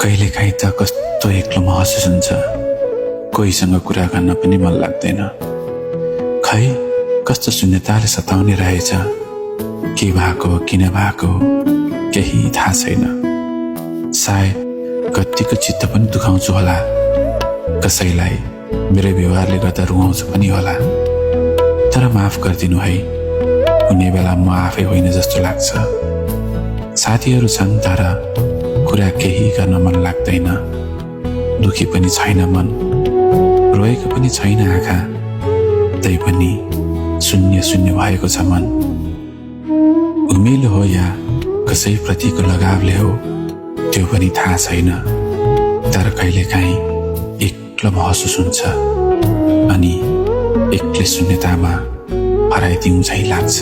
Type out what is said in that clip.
कहिलेकाहीँ त कस्तो एक्लो महसुस हुन्छ, कोहीसँग कुरा गर्न पनि मन लाग्दैन। खै कस्तो शून्यताले सताउने रहेछ, के भएको किन भएको केही थाहा छैन। सायद कतिको चित्त पनि दुखाउँछु होला, कसैलाई मेरो व्यवहारले गर्दा रुवाउँछु पनि होला। तर माफ गरिदिनु है, कुनै बेला म आफै होइन जस्तो लाग्छ। साथीहरू छन् तर कुरा केही गर्न मन लाग्दैन। दुखी पनि छैन मन, रोएको पनि छैन आँखा, तै पनि शून्य शून्य भएको छ मन। उमेलो हो या कसैप्रतिको लगावले हो त्यो पनि थाहा छैन, तर कहिलेकाहीँ एक्लो महसुस हुन्छ अनि एक्लै शून्यतामा हराइदिउँ झैँ लाग्छ।